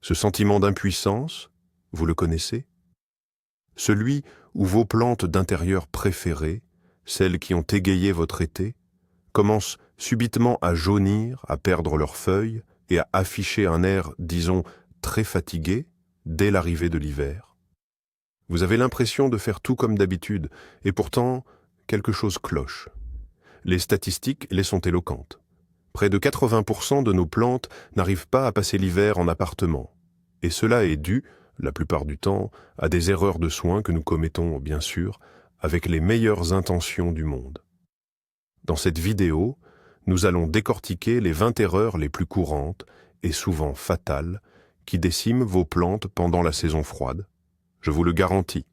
Ce sentiment d'impuissance, vous le connaissez? Celui où vos plantes d'intérieur préférées, celles qui ont égayé votre été, commencent subitement à jaunir, à perdre leurs feuilles et à afficher un air, disons, très fatigué dès l'arrivée de l'hiver. Vous avez l'impression de faire tout comme d'habitude, et pourtant, quelque chose cloche. Les statistiques les sont éloquentes. Près de 80% de nos plantes n'arrivent pas à passer l'hiver en appartement. Et cela est dû, la plupart du temps, à des erreurs de soins que nous commettons, bien sûr, avec les meilleures intentions du monde. Dans cette vidéo, nous allons décortiquer les 20 erreurs les plus courantes et souvent fatales qui déciment vos plantes pendant la saison froide. Je vous le garantis,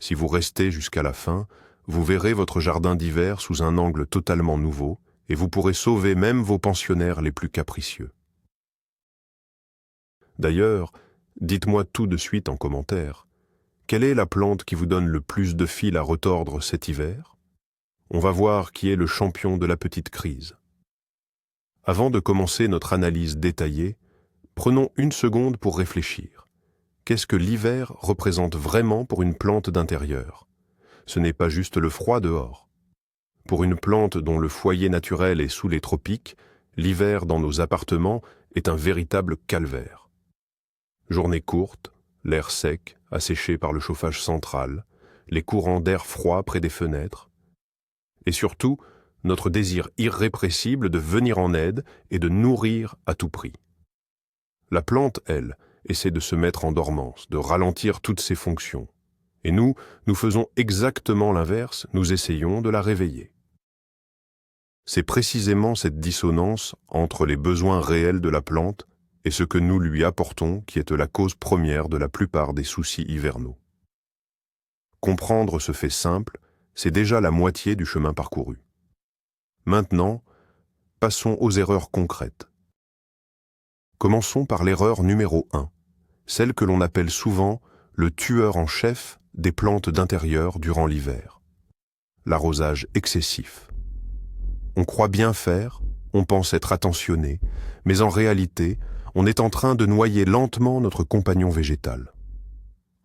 si vous restez jusqu'à la fin, vous verrez votre jardin d'hiver sous un angle totalement nouveau et vous pourrez sauver même vos pensionnaires les plus capricieux. D'ailleurs, dites-moi tout de suite en commentaire, quelle est la plante qui vous donne le plus de fil à retordre cet hiver? On va voir qui est le champion de la petite crise. Avant de commencer notre analyse détaillée, prenons une seconde pour réfléchir. Qu'est-ce que l'hiver représente vraiment pour une plante d'intérieur? Ce n'est pas juste le froid dehors. Pour une plante dont le foyer naturel est sous les tropiques, l'hiver dans nos appartements est un véritable calvaire. Journées courtes, l'air sec, asséché par le chauffage central, les courants d'air froid près des fenêtres, et surtout, notre désir irrépressible de venir en aide et de nourrir à tout prix. La plante, elle, essaie de se mettre en dormance, de ralentir toutes ses fonctions. Et nous faisons exactement l'inverse, nous essayons de la réveiller. C'est précisément cette dissonance entre les besoins réels de la plante et ce que nous lui apportons qui est la cause première de la plupart des soucis hivernaux. Comprendre ce fait simple, c'est déjà la moitié du chemin parcouru. Maintenant, passons aux erreurs concrètes. Commençons par l'erreur numéro 1, celle que l'on appelle souvent le tueur en chef des plantes d'intérieur durant l'hiver. L'arrosage excessif. On croit bien faire, on pense être attentionné, mais en réalité, on est en train de noyer lentement notre compagnon végétal.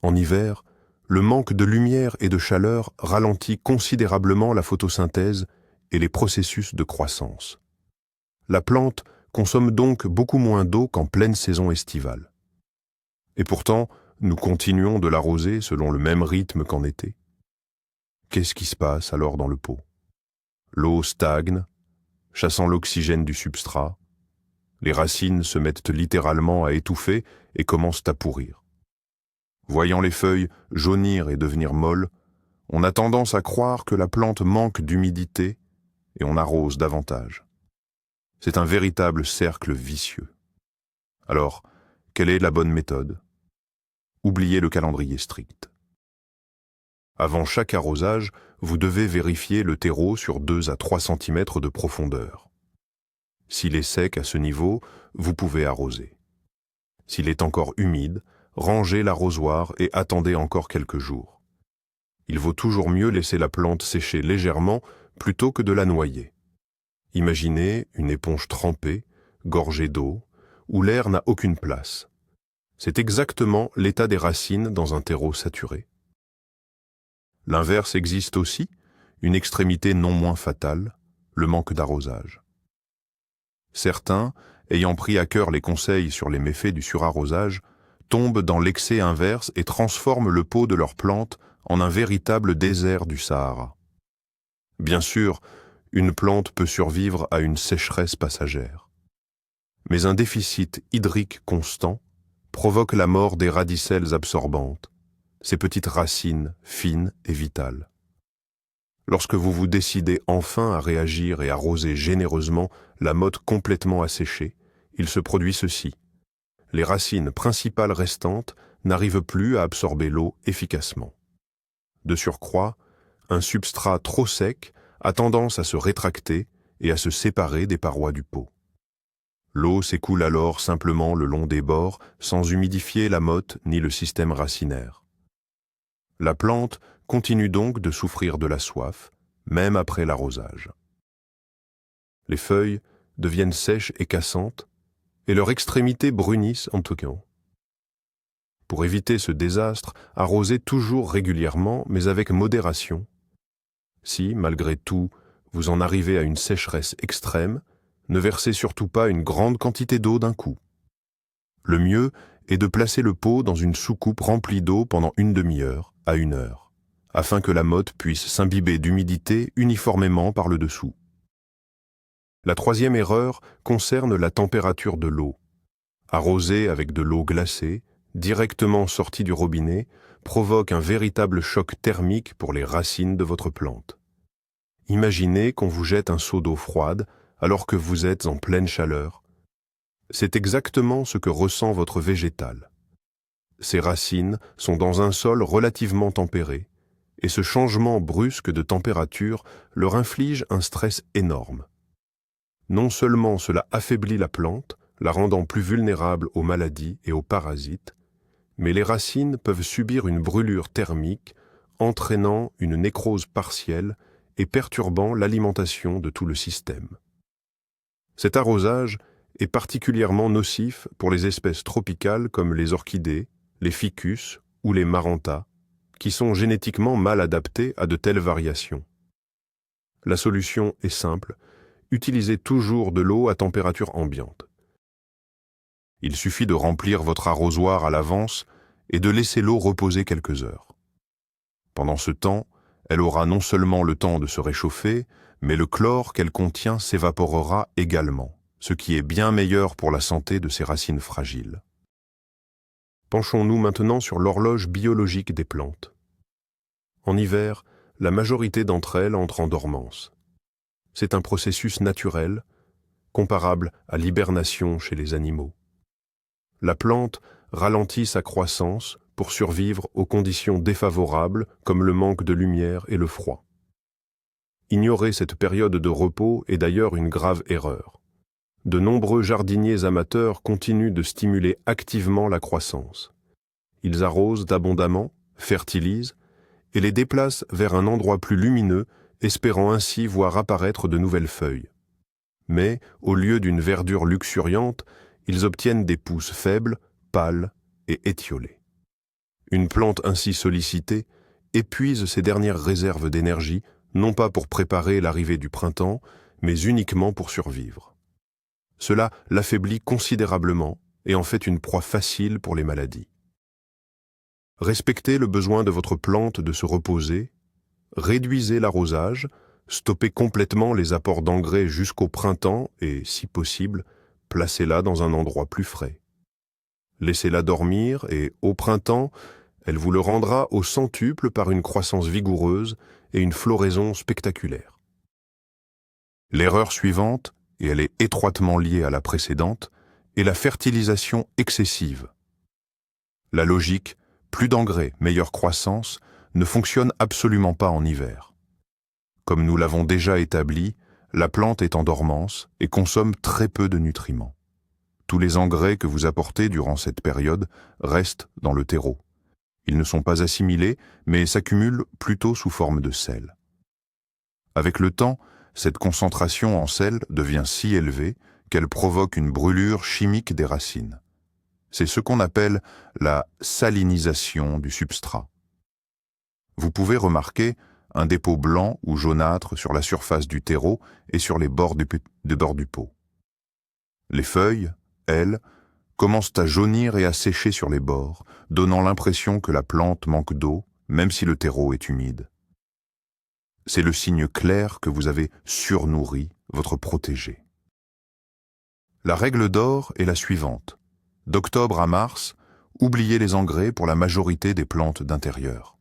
En hiver, le manque de lumière et de chaleur ralentit considérablement la photosynthèse et les processus de croissance. La plante consomme donc beaucoup moins d'eau qu'en pleine saison estivale. Et pourtant, nous continuons de l'arroser selon le même rythme qu'en été. Qu'est-ce qui se passe alors dans le pot? L'eau stagne, chassant l'oxygène du substrat. Les racines se mettent littéralement à étouffer et commencent à pourrir. Voyant les feuilles jaunir et devenir molles, on a tendance à croire que la plante manque d'humidité et on arrose davantage. C'est un véritable cercle vicieux. Alors, quelle est la bonne méthode? Oubliez le calendrier strict. Avant chaque arrosage, vous devez vérifier le terreau sur 2 à 3 cm de profondeur. S'il est sec à ce niveau, vous pouvez arroser. S'il est encore humide, rangez l'arrosoir et attendez encore quelques jours. Il vaut toujours mieux laisser la plante sécher légèrement plutôt que de la noyer. Imaginez une éponge trempée, gorgée d'eau, où l'air n'a aucune place. C'est exactement l'état des racines dans un terreau saturé. L'inverse existe aussi, une extrémité non moins fatale, le manque d'arrosage. Certains, ayant pris à cœur les conseils sur les méfaits du surarrosage, tombent dans l'excès inverse et transforment le pot de leurs plantes en un véritable désert du Sahara. Bien sûr, une plante peut survivre à une sécheresse passagère. Mais un déficit hydrique constant provoque la mort des radicelles absorbantes, ces petites racines fines et vitales. Lorsque vous vous décidez enfin à réagir et arroser généreusement la motte complètement asséchée, il se produit ceci. Les racines principales restantes n'arrivent plus à absorber l'eau efficacement. De surcroît, un substrat trop sec a tendance à se rétracter et à se séparer des parois du pot. L'eau s'écoule alors simplement le long des bords sans humidifier la motte ni le système racinaire. La plante continue donc de souffrir de la soif, même après l'arrosage. Les feuilles deviennent sèches et cassantes, et leurs extrémités brunissent en toquant. Pour éviter ce désastre, arrosez toujours régulièrement, mais avec modération. Si, malgré tout, vous en arrivez à une sécheresse extrême, ne versez surtout pas une grande quantité d'eau d'un coup. Le mieux est de placer le pot dans une soucoupe remplie d'eau pendant une demi-heure à 1 heure, afin que la motte puisse s'imbiber d'humidité uniformément par le dessous. La troisième erreur concerne la température de l'eau. Arroser avec de l'eau glacée, directement sortie du robinet, provoque un véritable choc thermique pour les racines de votre plante. Imaginez qu'on vous jette un seau d'eau froide alors que vous êtes en pleine chaleur. C'est exactement ce que ressent votre végétal. Ses racines sont dans un sol relativement tempéré, et ce changement brusque de température leur inflige un stress énorme. Non seulement cela affaiblit la plante, la rendant plus vulnérable aux maladies et aux parasites, mais les racines peuvent subir une brûlure thermique, entraînant une nécrose partielle et perturbant l'alimentation de tout le système. Cet arrosage est particulièrement nocif pour les espèces tropicales comme les orchidées, les ficus ou les marantas, qui sont génétiquement mal adaptés à de telles variations. La solution est simple, utilisez toujours de l'eau à température ambiante. Il suffit de remplir votre arrosoir à l'avance et de laisser l'eau reposer quelques heures. Pendant ce temps, elle aura non seulement le temps de se réchauffer, mais le chlore qu'elle contient s'évaporera également, ce qui est bien meilleur pour la santé de ces racines fragiles. Penchons-nous maintenant sur l'horloge biologique des plantes. En hiver, la majorité d'entre elles entrent en dormance. C'est un processus naturel, comparable à l'hibernation chez les animaux. La plante ralentit sa croissance pour survivre aux conditions défavorables comme le manque de lumière et le froid. Ignorer cette période de repos est d'ailleurs une grave erreur. De nombreux jardiniers amateurs continuent de stimuler activement la croissance. Ils arrosent abondamment, fertilisent et les déplacent vers un endroit plus lumineux, espérant ainsi voir apparaître de nouvelles feuilles. Mais, au lieu d'une verdure luxuriante, ils obtiennent des pousses faibles, pâles et étiolées. Une plante ainsi sollicitée épuise ses dernières réserves d'énergie, non pas pour préparer l'arrivée du printemps, mais uniquement pour survivre. Cela l'affaiblit considérablement et en fait une proie facile pour les maladies. Respectez le besoin de votre plante de se reposer, réduisez l'arrosage, stoppez complètement les apports d'engrais jusqu'au printemps et, si possible, placez-la dans un endroit plus frais. Laissez-la dormir et, au printemps, elle vous le rendra au centuple par une croissance vigoureuse et une floraison spectaculaire. L'erreur suivante, et elle est étroitement liée à la précédente, est la fertilisation excessive. La logique « plus d'engrais, meilleure croissance » ne fonctionne absolument pas en hiver. Comme nous l'avons déjà établi, la plante est en dormance et consomme très peu de nutriments. Tous les engrais que vous apportez durant cette période restent dans le terreau. Ils ne sont pas assimilés, mais s'accumulent plutôt sous forme de sel. Avec le temps, cette concentration en sel devient si élevée qu'elle provoque une brûlure chimique des racines. C'est ce qu'on appelle la salinisation du substrat. Vous pouvez remarquer un dépôt blanc ou jaunâtre sur la surface du terreau et sur les bords du pot. Les feuilles, elles, commencent à jaunir et à sécher sur les bords, donnant l'impression que la plante manque d'eau, même si le terreau est humide. C'est le signe clair que vous avez surnourri votre protégé. La règle d'or est la suivante. D'octobre à mars, oubliez les engrais pour la majorité des plantes d'intérieur.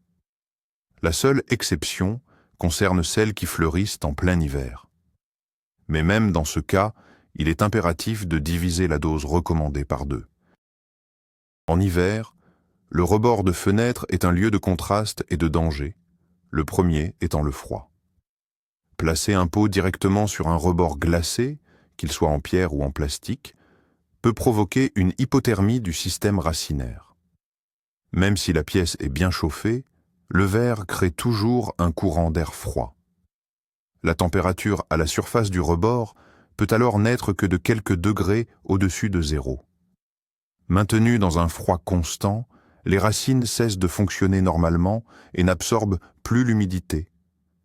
La seule exception concerne celles qui fleurissent en plein hiver. Mais même dans ce cas, il est impératif de diviser la dose recommandée par 2. En hiver, le rebord de fenêtre est un lieu de contraste et de danger, le premier étant le froid. Placer un pot directement sur un rebord glacé, qu'il soit en pierre ou en plastique, peut provoquer une hypothermie du système racinaire. Même si la pièce est bien chauffée, le verre crée toujours un courant d'air froid. La température à la surface du rebord peut alors n'être que de quelques degrés au-dessus de 0. Maintenue dans un froid constant, les racines cessent de fonctionner normalement et n'absorbent plus l'humidité.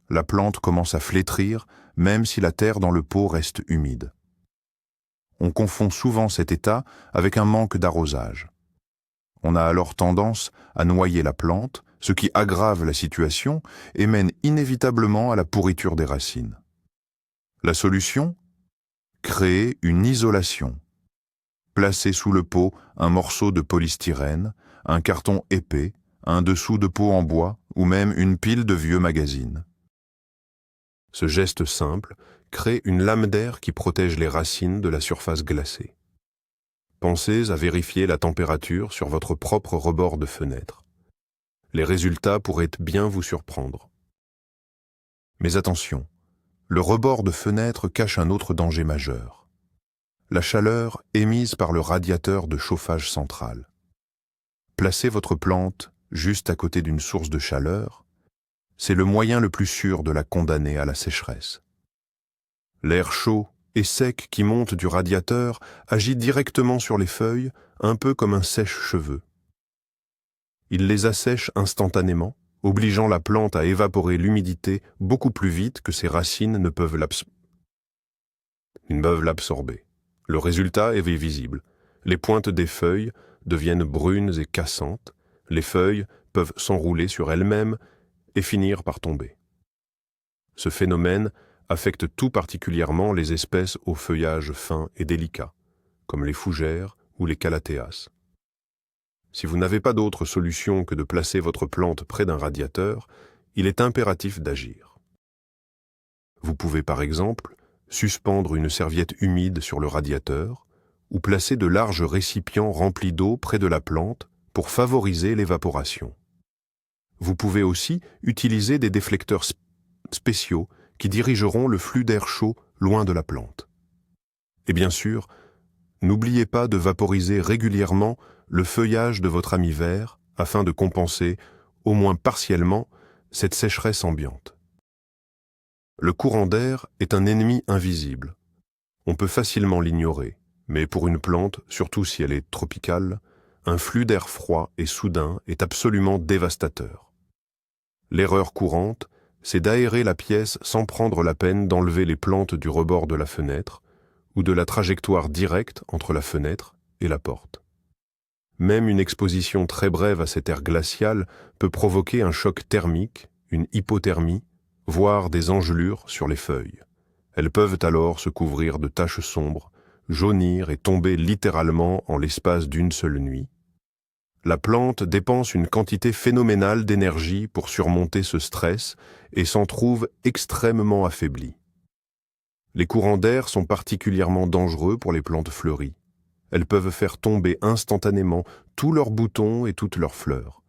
La plante commence à flétrir, même si la terre dans le pot reste humide. On confond souvent cet état avec un manque d'arrosage. On a alors tendance à noyer la plante, ce qui aggrave la situation et mène inévitablement à la pourriture des racines. La solution ? Créer une isolation. Placez sous le pot un morceau de polystyrène, un carton épais, un dessous de pot en bois ou même une pile de vieux magazines. Ce geste simple crée une lame d'air qui protège les racines de la surface glacée. Pensez à vérifier la température sur votre propre rebord de fenêtre. Les résultats pourraient bien vous surprendre. Mais attention, le rebord de fenêtre cache un autre danger majeur. La chaleur émise par le radiateur de chauffage central. Placez votre plante juste à côté d'une source de chaleur. C'est le moyen le plus sûr de la condamner à la sécheresse. L'air chaud et sec qui monte du radiateur agit directement sur les feuilles, un peu comme un sèche-cheveux. Il les assèche instantanément, obligeant la plante à évaporer l'humidité beaucoup plus vite que ses racines ne peuvent l'absorber. Le résultat est visible. Les pointes des feuilles deviennent brunes et cassantes, les feuilles peuvent s'enrouler sur elles-mêmes et finir par tomber. Ce phénomène affecte tout particulièrement les espèces au feuillage fin et délicat, comme les fougères ou les calatheas. Si vous n'avez pas d'autre solution que de placer votre plante près d'un radiateur, il est impératif d'agir. Vous pouvez par exemple suspendre une serviette humide sur le radiateur ou placer de larges récipients remplis d'eau près de la plante pour favoriser l'évaporation. Vous pouvez aussi utiliser des déflecteurs spéciaux qui dirigeront le flux d'air chaud loin de la plante. Et bien sûr, n'oubliez pas de vaporiser régulièrement le feuillage de votre ami vert afin de compenser, au moins partiellement, cette sécheresse ambiante. Le courant d'air est un ennemi invisible. On peut facilement l'ignorer, mais pour une plante, surtout si elle est tropicale, un flux d'air froid et soudain est absolument dévastateur. L'erreur courante, c'est d'aérer la pièce sans prendre la peine d'enlever les plantes du rebord de la fenêtre ou de la trajectoire directe entre la fenêtre et la porte. Même une exposition très brève à cet air glacial peut provoquer un choc thermique, une hypothermie, voire des engelures sur les feuilles. Elles peuvent alors se couvrir de taches sombres, jaunir et tomber littéralement en l'espace d'une seule nuit. La plante dépense une quantité phénoménale d'énergie pour surmonter ce stress et s'en trouve extrêmement affaiblie. Les courants d'air sont particulièrement dangereux pour les plantes fleuries. Elles peuvent faire tomber instantanément tous leurs boutons et toutes leurs fleurs.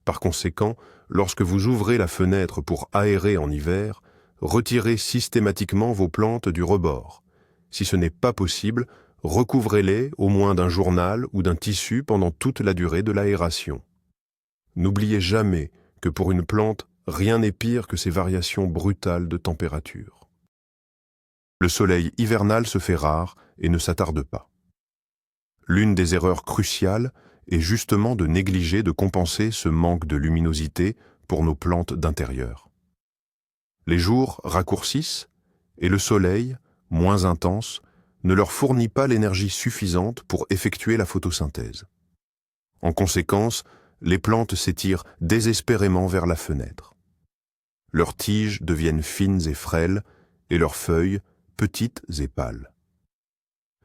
Par conséquent, lorsque vous ouvrez la fenêtre pour aérer en hiver, retirez systématiquement vos plantes du rebord. Si ce n'est pas possible, recouvrez-les au moins d'un journal ou d'un tissu pendant toute la durée de l'aération. N'oubliez jamais que pour une plante, rien n'est pire que ces variations brutales de température. Le soleil hivernal se fait rare et ne s'attarde pas. L'une des erreurs cruciales est justement de négliger de compenser ce manque de luminosité pour nos plantes d'intérieur. Les jours raccourcissent et le soleil, moins intense, ne leur fournit pas l'énergie suffisante pour effectuer la photosynthèse. En conséquence, les plantes s'étirent désespérément vers la fenêtre. Leurs tiges deviennent fines et frêles et leurs feuilles petites et pâles.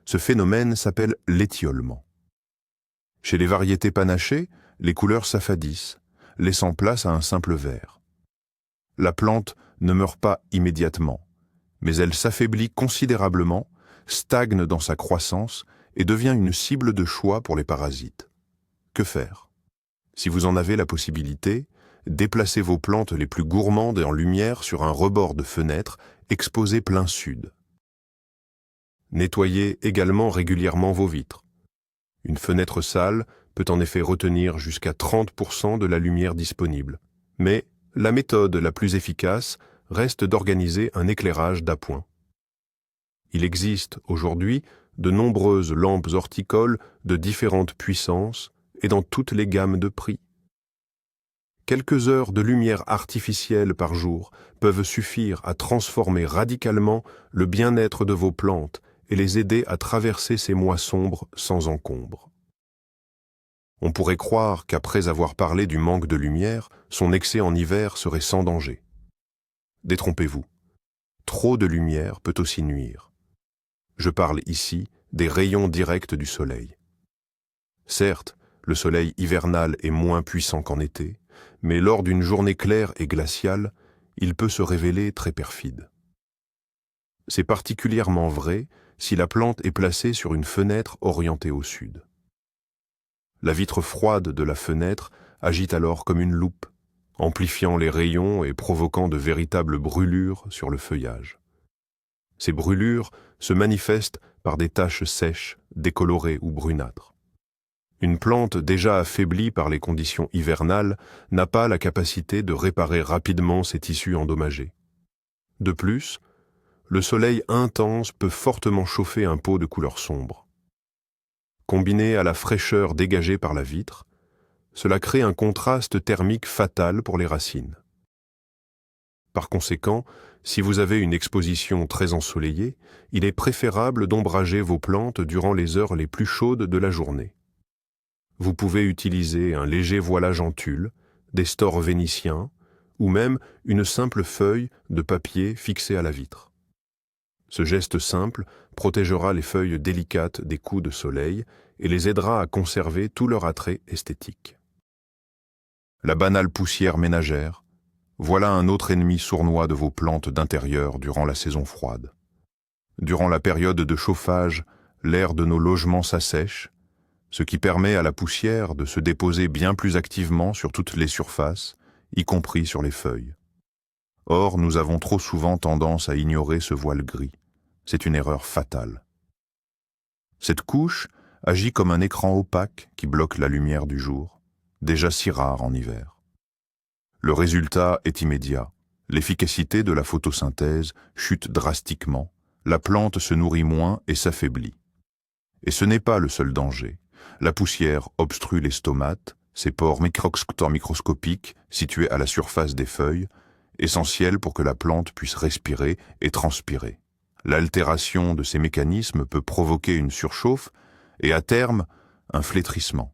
Ce phénomène s'appelle l'étiolement. Chez les variétés panachées, les couleurs s'affadissent, laissant place à un simple vert. La plante ne meurt pas immédiatement, mais elle s'affaiblit considérablement, stagne dans sa croissance et devient une cible de choix pour les parasites. Que faire? Si vous en avez la possibilité, déplacez vos plantes les plus gourmandes en lumière sur un rebord de fenêtre exposé plein sud. Nettoyez également régulièrement vos vitres. Une fenêtre sale peut en effet retenir jusqu'à 30% de la lumière disponible, mais la méthode la plus efficace reste d'organiser un éclairage d'appoint. Il existe aujourd'hui de nombreuses lampes horticoles de différentes puissances et dans toutes les gammes de prix. Quelques heures de lumière artificielle par jour peuvent suffire à transformer radicalement le bien-être de vos plantes et les aider à traverser ces mois sombres sans encombre. On pourrait croire qu'après avoir parlé du manque de lumière, son excès en hiver serait sans danger. Détrompez-vous. Trop de lumière peut aussi nuire. Je parle ici des rayons directs du soleil. Certes, le soleil hivernal est moins puissant qu'en été, mais lors d'une journée claire et glaciale, il peut se révéler très perfide. C'est particulièrement vrai si la plante est placée sur une fenêtre orientée au sud. La vitre froide de la fenêtre agit alors comme une loupe, amplifiant les rayons et provoquant de véritables brûlures sur le feuillage. Ces brûlures se manifestent par des taches sèches, décolorées ou brunâtres. Une plante déjà affaiblie par les conditions hivernales n'a pas la capacité de réparer rapidement ses tissus endommagés. De plus, le soleil intense peut fortement chauffer un pot de couleur sombre. Combiné à la fraîcheur dégagée par la vitre, cela crée un contraste thermique fatal pour les racines. Par conséquent, si vous avez une exposition très ensoleillée, il est préférable d'ombrager vos plantes durant les heures les plus chaudes de la journée. Vous pouvez utiliser un léger voilage en tulle, des stores vénitiens ou même une simple feuille de papier fixée à la vitre. Ce geste simple protégera les feuilles délicates des coups de soleil et les aidera à conserver tout leur attrait esthétique. La banale poussière ménagère, voilà un autre ennemi sournois de vos plantes d'intérieur durant la saison froide. Durant la période de chauffage, l'air de nos logements s'assèche, ce qui permet à la poussière de se déposer bien plus activement sur toutes les surfaces, y compris sur les feuilles. Or, nous avons trop souvent tendance à ignorer ce voile gris. C'est une erreur fatale. Cette couche agit comme un écran opaque qui bloque la lumière du jour, déjà si rare en hiver. Le résultat est immédiat. L'efficacité de la photosynthèse chute drastiquement, la plante se nourrit moins et s'affaiblit. Et ce n'est pas le seul danger. La poussière obstrue les stomates, ces pores microscopiques situés à la surface des feuilles, essentiels pour que la plante puisse respirer et transpirer. L'altération de ces mécanismes peut provoquer une surchauffe et à terme, un flétrissement.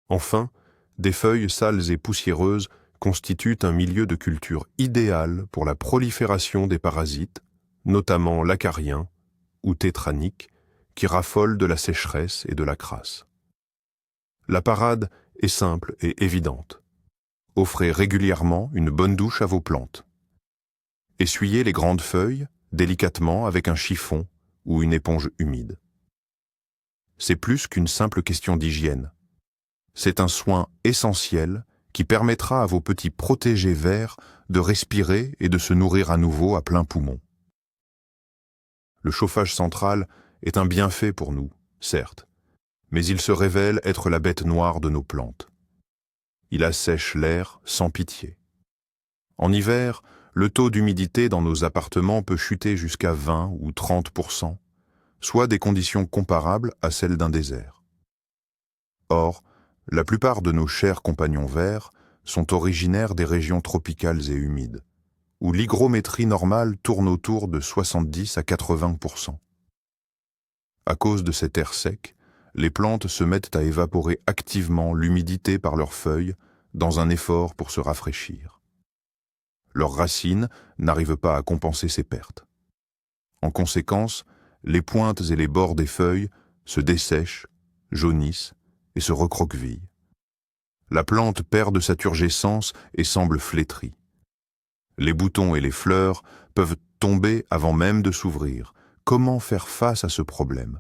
Enfin, des feuilles sales et poussiéreuses constituent un milieu de culture idéal pour la prolifération des parasites, notamment l'acariens ou tétraniques, qui raffolent de la sécheresse et de la crasse. La parade est simple et évidente. Offrez régulièrement une bonne douche à vos plantes. Essuyez les grandes feuilles délicatement avec un chiffon ou une éponge humide. C'est plus qu'une simple question d'hygiène. C'est un soin essentiel qui permettra à vos petits protégés verts de respirer et de se nourrir à nouveau à plein poumon. Le chauffage central est un bienfait pour nous, certes, mais il se révèle être la bête noire de nos plantes. Il assèche l'air sans pitié. En hiver, le taux d'humidité dans nos appartements peut chuter jusqu'à 20 ou 30%, soit des conditions comparables à celles d'un désert. Or, la plupart de nos chers compagnons verts sont originaires des régions tropicales et humides, où l'hygrométrie normale tourne autour de 70 à 80%. À cause de cet air sec, les plantes se mettent à évaporer activement l'humidité par leurs feuilles dans un effort pour se rafraîchir. Leurs racines n'arrivent pas à compenser ces pertes. En conséquence, les pointes et les bords des feuilles se dessèchent, jaunissent et se recroquevillent. La plante perd de sa turgescence et semble flétrie. Les boutons et les fleurs peuvent tomber avant même de s'ouvrir. Comment faire face à ce problème?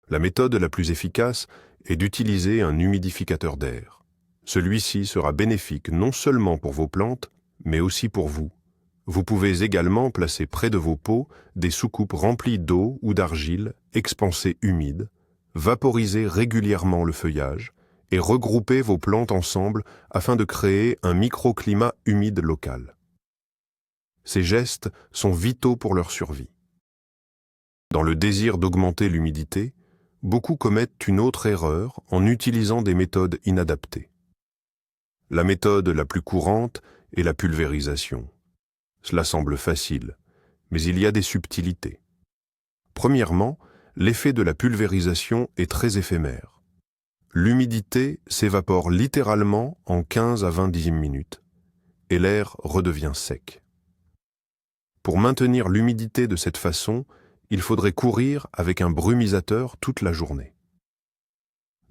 La méthode la plus efficace est d'utiliser un humidificateur d'air. Celui-ci sera bénéfique non seulement pour vos plantes, mais aussi pour vous. Vous pouvez également placer près de vos pots des soucoupes remplies d'eau ou d'argile expansée humide, vaporiser régulièrement le feuillage et regrouper vos plantes ensemble afin de créer un microclimat humide local. Ces gestes sont vitaux pour leur survie. Dans le désir d'augmenter l'humidité, beaucoup commettent une autre erreur en utilisant des méthodes inadaptées. La méthode la plus courante est la pulvérisation. Cela semble facile, mais il y a des subtilités. Premièrement, l'effet de la pulvérisation est très éphémère. L'humidité s'évapore littéralement en 15 à 20 minutes et l'air redevient sec. Pour maintenir l'humidité de cette façon, il faudrait courir avec un brumisateur toute la journée.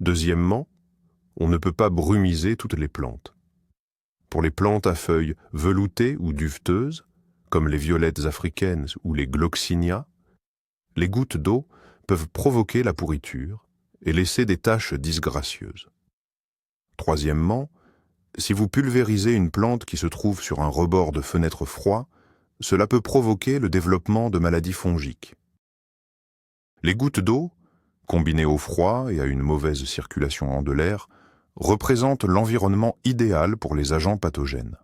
Deuxièmement, on ne peut pas brumiser toutes les plantes. Pour les plantes à feuilles veloutées ou duveteuses, comme les violettes africaines ou les gloxinia, les gouttes d'eau peuvent provoquer la pourriture et laisser des taches disgracieuses. Troisièmement, si vous pulvérisez une plante qui se trouve sur un rebord de fenêtre froid, cela peut provoquer le développement de maladies fongiques. Les gouttes d'eau, combinées au froid et à une mauvaise circulation de l'air, représentent l'environnement idéal pour les agents pathogènes.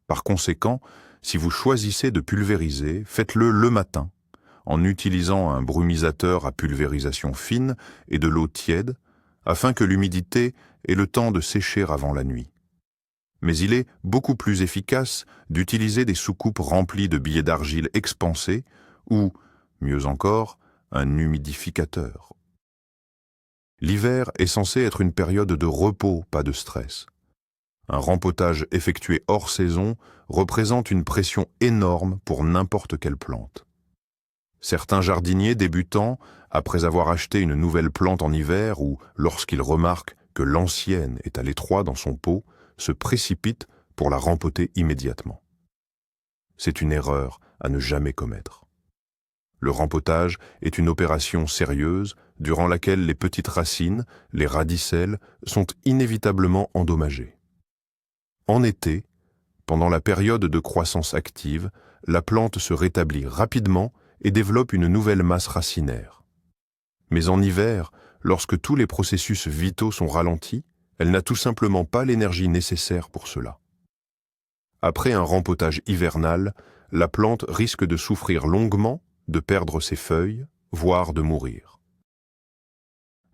Par conséquent, si vous choisissez de pulvériser, faites-le le matin, en utilisant un brumisateur à pulvérisation fine et de l'eau tiède, afin que l'humidité ait le temps de sécher avant la nuit. Mais il est beaucoup plus efficace d'utiliser des soucoupes remplies de billets d'argile expansés ou, mieux encore, un humidificateur. L'hiver est censé être une période de repos, pas de stress. Un rempotage effectué hors saison représente une pression énorme pour n'importe quelle plante. Certains jardiniers débutants, après avoir acheté une nouvelle plante en hiver ou lorsqu'ils remarquent que l'ancienne est à l'étroit dans son pot, se précipitent pour la rempoter immédiatement. C'est une erreur à ne jamais commettre. Le rempotage est une opération sérieuse durant laquelle les petites racines, les radicelles, sont inévitablement endommagées. En été, pendant la période de croissance active, la plante se rétablit rapidement et développe une nouvelle masse racinaire. Mais en hiver, lorsque tous les processus vitaux sont ralentis, elle n'a tout simplement pas l'énergie nécessaire pour cela. Après un rempotage hivernal, la plante risque de souffrir longuement, de perdre ses feuilles, voire de mourir.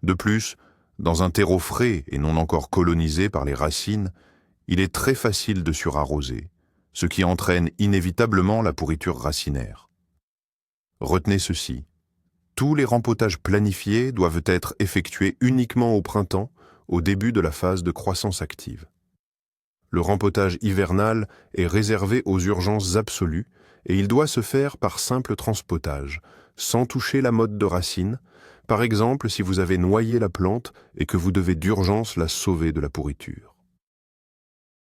De plus, dans un terreau frais et non encore colonisé par les racines, il est très facile de surarroser, ce qui entraîne inévitablement la pourriture racinaire. Retenez ceci, tous les rempotages planifiés doivent être effectués uniquement au printemps, au début de la phase de croissance active. Le rempotage hivernal est réservé aux urgences absolues et il doit se faire par simple transpotage, sans toucher la motte de racine, par exemple si vous avez noyé la plante et que vous devez d'urgence la sauver de la pourriture.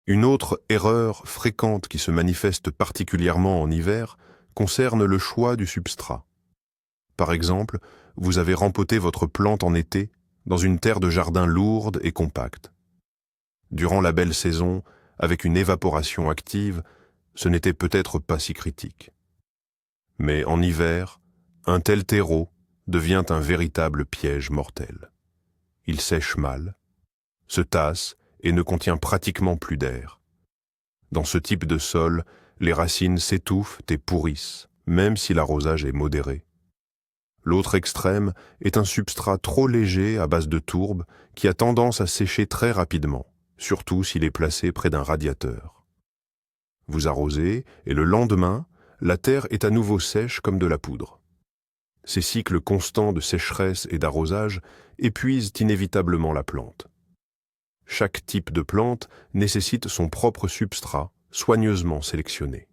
Une autre erreur fréquente qui se manifeste particulièrement en hiver concerne le choix du substrat. Par exemple, vous avez rempoté votre plante en été dans une terre de jardin lourde et compacte. Durant la belle saison, avec une évaporation active, ce n'était peut-être pas si critique. Mais en hiver, un tel terreau devient un véritable piège mortel. Il sèche mal, se tasse et ne contient pratiquement plus d'air. Dans ce type de sol, les racines s'étouffent et pourrissent, même si l'arrosage est modéré. L'autre extrême est un substrat trop léger à base de tourbe qui a tendance à sécher très rapidement, surtout s'il est placé près d'un radiateur. Vous arrosez et le lendemain, la terre est à nouveau sèche comme de la poudre. Ces cycles constants de sécheresse et d'arrosage épuisent inévitablement la plante. Chaque type de plante nécessite son propre substrat, soigneusement sélectionné.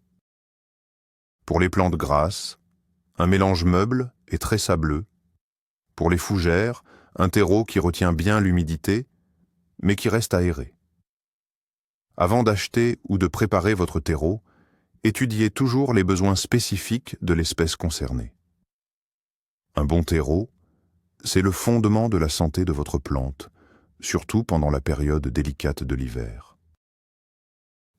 Pour les plantes grasses, un mélange meuble et très sableux. Pour les fougères, un terreau qui retient bien l'humidité, mais qui reste aéré. Avant d'acheter ou de préparer votre terreau, étudiez toujours les besoins spécifiques de l'espèce concernée. Un bon terreau, c'est le fondement de la santé de votre plante, surtout pendant la période délicate de l'hiver.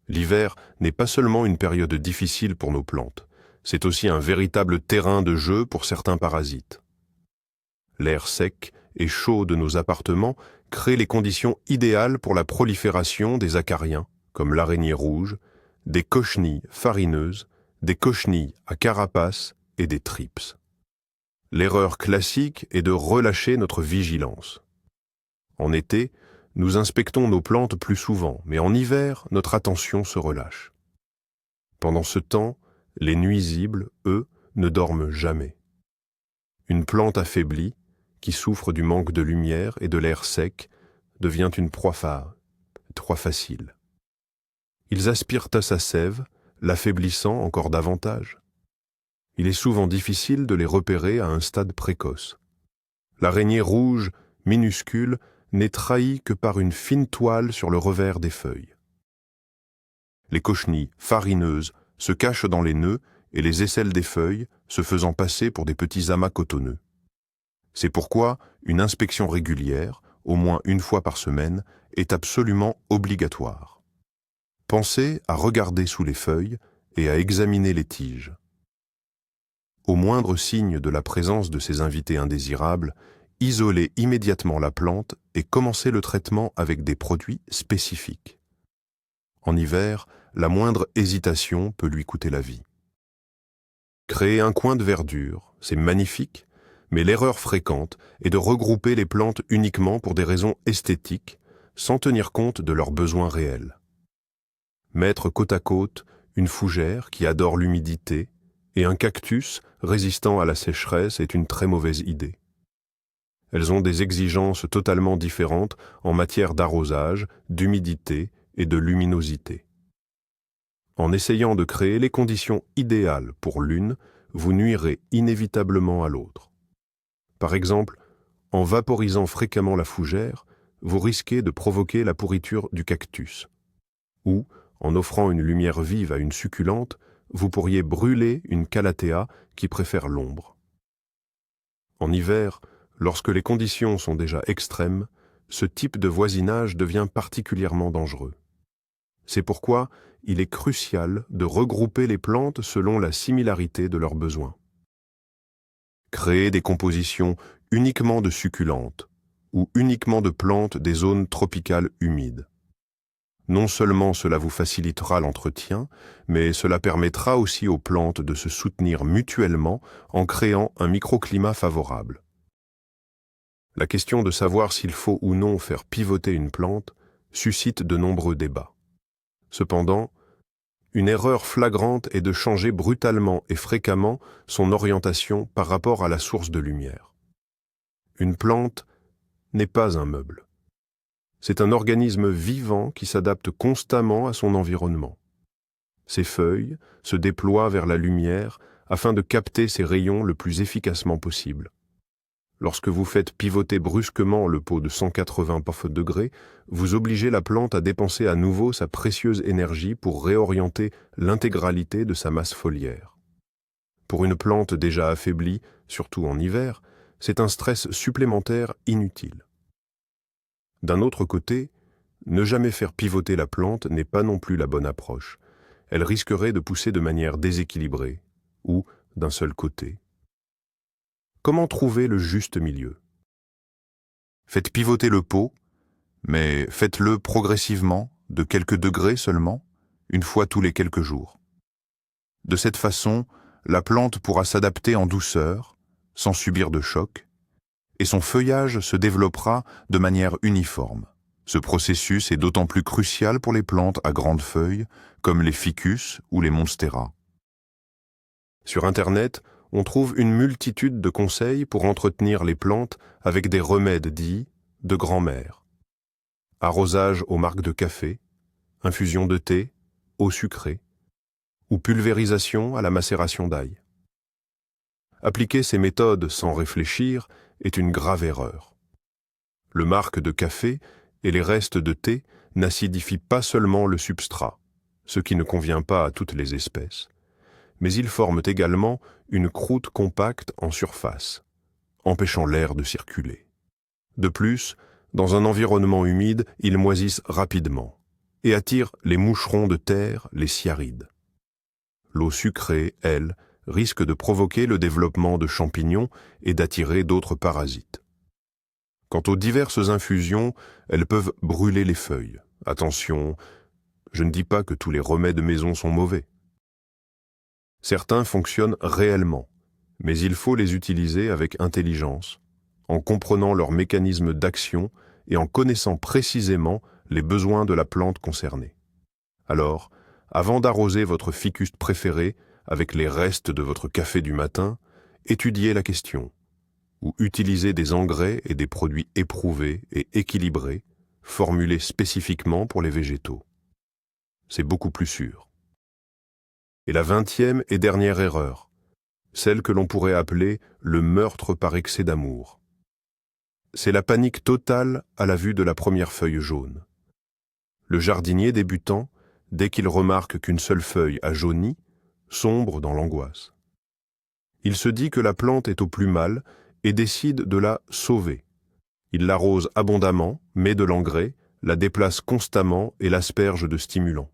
L'hiver n'est pas seulement une période difficile pour nos plantes, c'est aussi un véritable terrain de jeu pour certains parasites. L'air sec et chaud de nos appartements crée les conditions idéales pour la prolifération des acariens, comme l'araignée rouge, des cochenilles farineuses, des cochenilles à carapace et des thrips. L'erreur classique est de relâcher notre vigilance. En été, nous inspectons nos plantes plus souvent, mais en hiver, notre attention se relâche. Pendant ce temps, les nuisibles, eux, ne dorment jamais. Une plante affaiblie, qui souffre du manque de lumière et de l'air sec, devient une proie trop facile. Ils aspirent à sa sève, l'affaiblissant encore davantage. Il est souvent difficile de les repérer à un stade précoce. L'araignée rouge, minuscule, n'est trahie que par une fine toile sur le revers des feuilles. Les cochenilles, farineuses, se cachent dans les nœuds et les aisselles des feuilles, se faisant passer pour des petits amas cotonneux. C'est pourquoi une inspection régulière, au moins une fois par semaine, est absolument obligatoire. Pensez à regarder sous les feuilles et à examiner les tiges. Au moindre signe de la présence de ces invités indésirables, isolez immédiatement la plante et commencez le traitement avec des produits spécifiques. En hiver, la moindre hésitation peut lui coûter la vie. Créer un coin de verdure, c'est magnifique, mais l'erreur fréquente est de regrouper les plantes uniquement pour des raisons esthétiques, sans tenir compte de leurs besoins réels. Mettre côte à côte une fougère qui adore l'humidité et un cactus résistant à la sécheresse est une très mauvaise idée. Elles ont des exigences totalement différentes en matière d'arrosage, d'humidité et de luminosité. En essayant de créer les conditions idéales pour l'une, vous nuirez inévitablement à l'autre. Par exemple, en vaporisant fréquemment la fougère, vous risquez de provoquer la pourriture du cactus. Ou, en offrant une lumière vive à une succulente, vous pourriez brûler une calathea qui préfère l'ombre. En hiver, lorsque les conditions sont déjà extrêmes, ce type de voisinage devient particulièrement dangereux. C'est pourquoi il est crucial de regrouper les plantes selon la similarité de leurs besoins. Créer des compositions uniquement de succulentes ou uniquement de plantes des zones tropicales humides. Non seulement cela vous facilitera l'entretien, mais cela permettra aussi aux plantes de se soutenir mutuellement en créant un microclimat favorable. La question de savoir s'il faut ou non faire pivoter une plante suscite de nombreux débats. Cependant, une erreur flagrante est de changer brutalement et fréquemment son orientation par rapport à la source de lumière. Une plante n'est pas un meuble. C'est un organisme vivant qui s'adapte constamment à son environnement. Ses feuilles se déploient vers la lumière afin de capter ses rayons le plus efficacement possible. Lorsque vous faites pivoter brusquement le pot de 180 degrés, vous obligez la plante à dépenser à nouveau sa précieuse énergie pour réorienter l'intégralité de sa masse foliaire. Pour une plante déjà affaiblie, surtout en hiver, c'est un stress supplémentaire inutile. D'un autre côté, ne jamais faire pivoter la plante n'est pas non plus la bonne approche. Elle risquerait de pousser de manière déséquilibrée ou d'un seul côté. Comment trouver le juste milieu? Faites pivoter le pot, mais faites-le progressivement, de quelques degrés seulement, une fois tous les quelques jours. De cette façon, la plante pourra s'adapter en douceur, sans subir de choc, et son feuillage se développera de manière uniforme. Ce processus est d'autant plus crucial pour les plantes à grandes feuilles, comme les ficus ou les monstera. Sur Internet, on trouve une multitude de conseils pour entretenir les plantes avec des remèdes dits de grand-mère. Arrosage aux marcs de café, infusion de thé, eau sucrée, ou pulvérisation à la macération d'ail. Appliquer ces méthodes sans réfléchir est une grave erreur. Le marc de café et les restes de thé n'acidifient pas seulement le substrat, ce qui ne convient pas à toutes les espèces, mais ils forment également une croûte compacte en surface, empêchant l'air de circuler. De plus, dans un environnement humide, ils moisissent rapidement et attirent les moucherons de terre, les sciarides. L'eau sucrée, elle, risque de provoquer le développement de champignons et d'attirer d'autres parasites. Quant aux diverses infusions, elles peuvent brûler les feuilles. Attention, je ne dis pas que tous les remèdes maison sont mauvais. Certains fonctionnent réellement, Mais il faut les utiliser avec intelligence, en comprenant leur mécanisme d'action et en connaissant précisément les besoins de la plante concernée. Alors, avant d'arroser votre ficus préféré avec les restes de votre café du matin, étudiez la question, ou utilisez des engrais et des produits éprouvés et équilibrés, formulés spécifiquement pour les végétaux. C'est beaucoup plus sûr. Et la 20e et dernière erreur, celle que l'on pourrait appeler le meurtre par excès d'amour. C'est la panique totale à la vue de la première feuille jaune. Le jardinier débutant, dès qu'il remarque qu'une seule feuille a jauni, sombre dans l'angoisse. Il se dit que la plante est au plus mal et décide de la sauver. Il l'arrose abondamment, met de l'engrais, la déplace constamment et l'asperge de stimulants.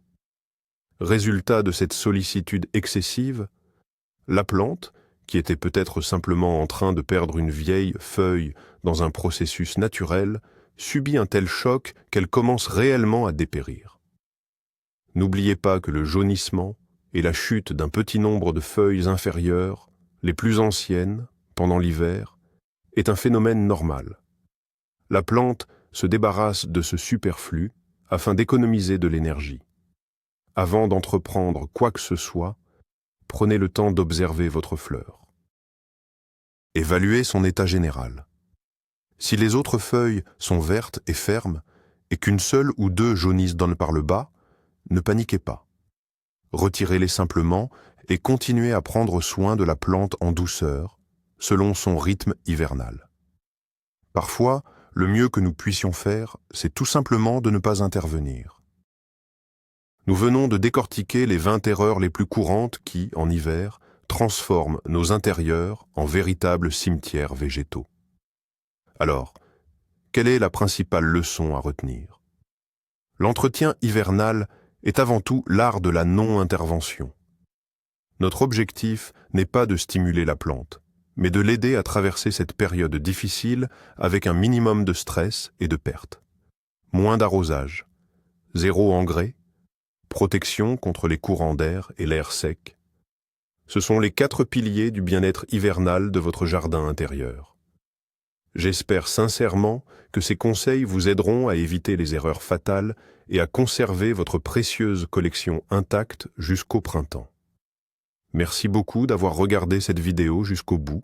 Résultat de cette sollicitude excessive, la plante, qui était peut-être simplement en train de perdre une vieille feuille dans un processus naturel, subit un tel choc qu'elle commence réellement à dépérir. N'oubliez pas que le jaunissement et la chute d'un petit nombre de feuilles inférieures, les plus anciennes, pendant l'hiver, est un phénomène normal. La plante se débarrasse de ce superflu afin d'économiser de l'énergie. Avant d'entreprendre quoi que ce soit, prenez le temps d'observer votre fleur. Évaluez son état général. Si les autres feuilles sont vertes et fermes, et qu'une seule ou deux jaunissent par le bas, ne paniquez pas. Retirez-les simplement et continuez à prendre soin de la plante en douceur, selon son rythme hivernal. Parfois, le mieux que nous puissions faire, c'est tout simplement de ne pas intervenir. Nous venons de décortiquer les 20 erreurs les plus courantes qui, en hiver, transforment nos intérieurs en véritables cimetières végétaux. Alors, quelle est la principale leçon à retenir? L'entretien hivernal est avant tout l'art de la non-intervention. Notre objectif n'est pas de stimuler la plante, mais de l'aider à traverser cette période difficile avec un minimum de stress et de pertes. Moins d'arrosage, zéro engrais, protection contre les courants d'air et l'air sec. Ce sont les 4 piliers du bien-être hivernal de votre jardin intérieur. J'espère sincèrement que ces conseils vous aideront à éviter les erreurs fatales et à conserver votre précieuse collection intacte jusqu'au printemps. Merci beaucoup d'avoir regardé cette vidéo jusqu'au bout.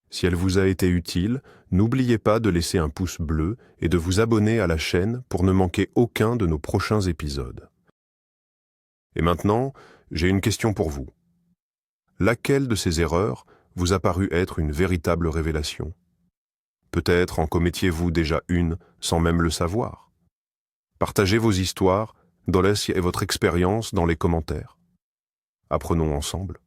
Si elle vous a été utile, n'oubliez pas de laisser un pouce bleu et de vous abonner à la chaîne pour ne manquer aucun de nos prochains épisodes. Et maintenant, j'ai une question pour vous. Laquelle de ces erreurs vous a paru être une véritable révélation? Peut-être en commettiez-vous déjà une sans même le savoir. Partagez vos histoires, et votre expérience dans les commentaires. Apprenons ensemble.